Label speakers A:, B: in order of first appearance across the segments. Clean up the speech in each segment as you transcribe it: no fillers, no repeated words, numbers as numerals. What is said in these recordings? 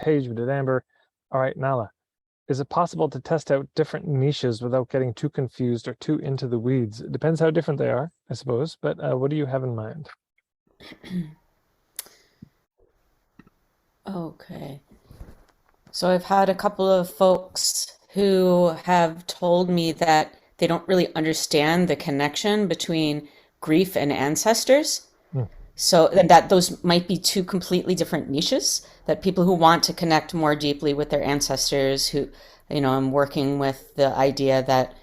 A: Paige, we did Amber. All right, Nala, is it possible to test out different niches without getting too confused or too into the weeds? It depends how different they are, I suppose, but what do you have in mind?
B: Okay. So I've had a couple of folks who have told me that they don't really understand the connection between grief and ancestors.
A: Hmm.
B: So, and that those might be two completely different niches, that people who want to connect more deeply with their ancestors, who, I'm working with the idea that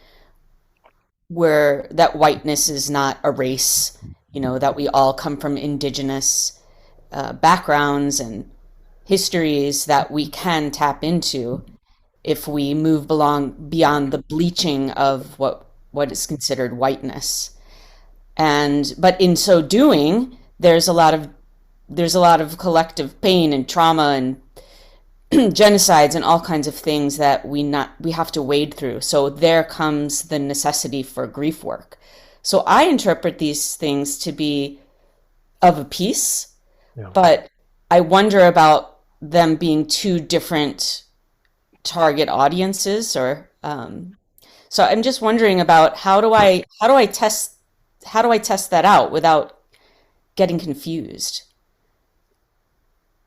B: that whiteness is not a race, that we all come from indigenous backgrounds and histories that we can tap into if we move belong beyond the bleaching of what is considered whiteness. And but in so doing, there's a lot of collective pain and trauma and genocides and all kinds of things that we have to wade through. So there comes the necessity for grief work. So I interpret these things to be of a piece,
A: Yeah.
B: but I wonder about them being two different target audiences or so I'm just wondering about how do I test that out without getting confused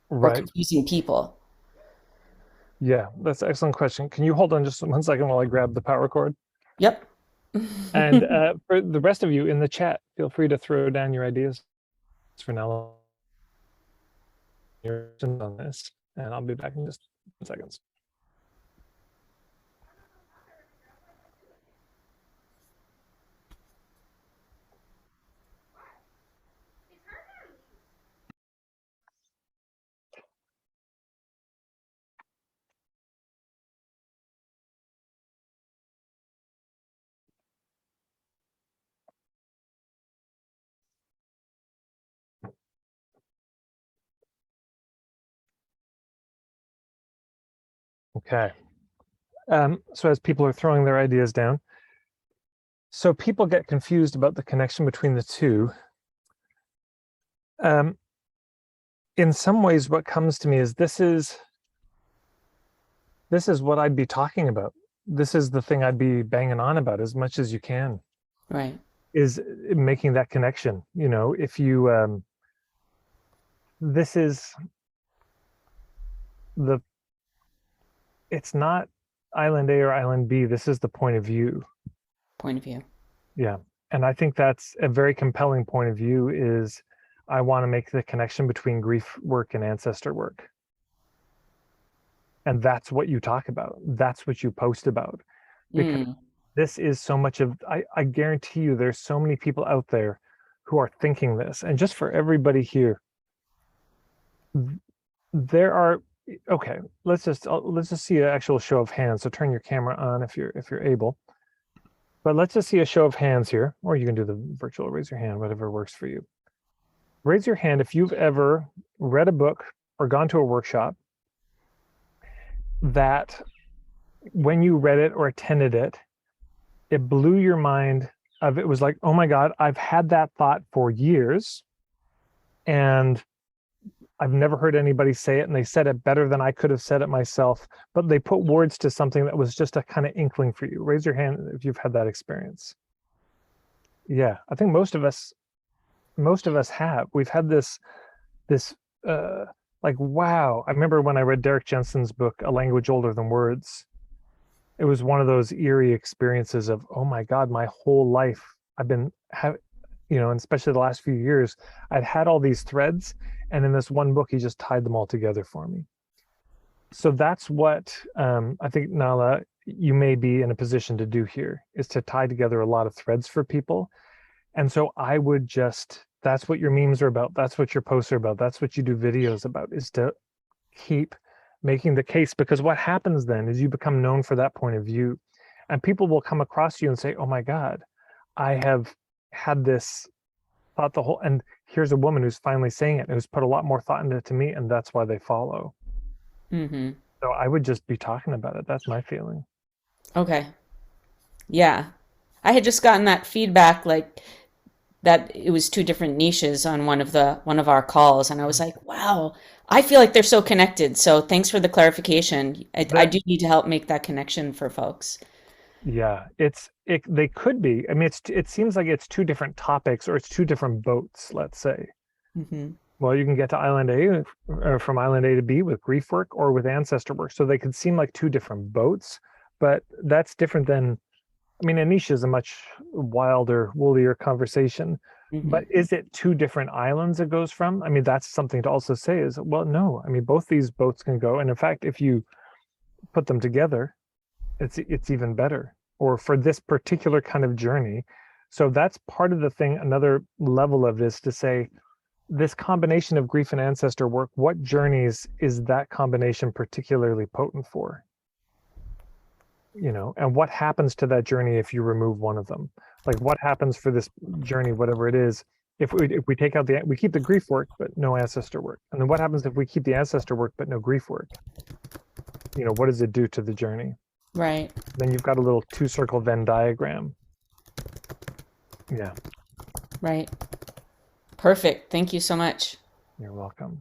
B: or
A: Right.
B: confusing people.
A: Yeah, that's an excellent question. Can you hold on just 1 second while I grab the power cord?
B: Yep.
A: And for the rest of you in the chat, feel free to throw down your ideas for now on this, and I'll be back in just 1 second. Okay. So as people are throwing their ideas down, so people get confused about the connection between the two. In some ways, what comes to me is this is what I'd be talking about. This is the thing I'd be banging on about as much as you can,
B: Right.
A: is making that connection. If you this is the it's not island A or island B. This is the point of view.
B: Point of view.
A: Yeah. And I think that's a very compelling point of view is I want to make the connection between grief work and ancestor work. And that's what you talk about. That's what you post about. Because
B: Mm.
A: this is so much of, I guarantee you there's so many people out there who are thinking this. And just for everybody here, there are, okay, let's just see an actual show of hands. So turn your camera on if you're able. But let's just see a show of hands here, or you can do the virtual raise your hand, whatever works for you. Raise your hand if you've ever read a book or gone to a workshop that when you read it or attended it, it blew your mind of it was like, oh my God, I've had that thought for years and I've never heard anybody say it, and they said it better than I could have said it myself, but they put words to something that was just a kind of inkling for you. Raise your hand if you've had that experience. Yeah, I think most of us have. We've had this like, wow. I remember when I read Derek Jensen's book, A Language Older Than Words. It was one of those eerie experiences of, oh my God, my whole life I've been and especially the last few years, I'd had all these threads, and in this one book, he just tied them all together for me. So that's what I think, Nala, you may be in a position to do here, is to tie together a lot of threads for people. And so I would just, that's what your memes are about. That's what your posts are about. That's what you do videos about, is to keep making the case, because what happens then is you become known for that point of view, and people will come across you and say, oh my God, I have had this thought and here's a woman who's finally saying it, who's put a lot more thought into it to me, and that's why they follow.
B: Mm-hmm.
A: So I would just be talking about it. That's my feeling.
B: Okay. Yeah. I had just gotten that feedback, like that it was two different niches on one of our calls, and I was like, wow, I feel like they're so connected. So thanks for the clarification. I
A: That
B: do need to help make that connection for folks.
A: Yeah, they could be. I mean, it seems like it's two different topics or it's two different boats, let's say.
B: Hmm.
A: Well, you can get to Island A or from Island A to B with grief work or with ancestor work. So they could seem like two different boats, but that's different than, I mean, a niche is a much wilder, woolier conversation. But
B: Hmm.
A: is it two different islands it goes from? I mean, that's something to also say is, well, no. I mean, both these boats can go. And in fact, if you put them together, it's even better, or for this particular kind of journey. So that's part of the thing. Another level of this to say, this combination of grief and ancestor work, what journeys is that combination particularly potent for? And what happens to that journey if you remove one of them? Like what happens for this journey, whatever it is, if we take out we keep the grief work but no ancestor work, and then what happens if we keep the ancestor work but no grief work? What does it do to the journey?
B: Right.
A: Then you've got a little two-circle Venn diagram. Yeah,
B: Right. Perfect. Thank you so much.
A: you're welcome.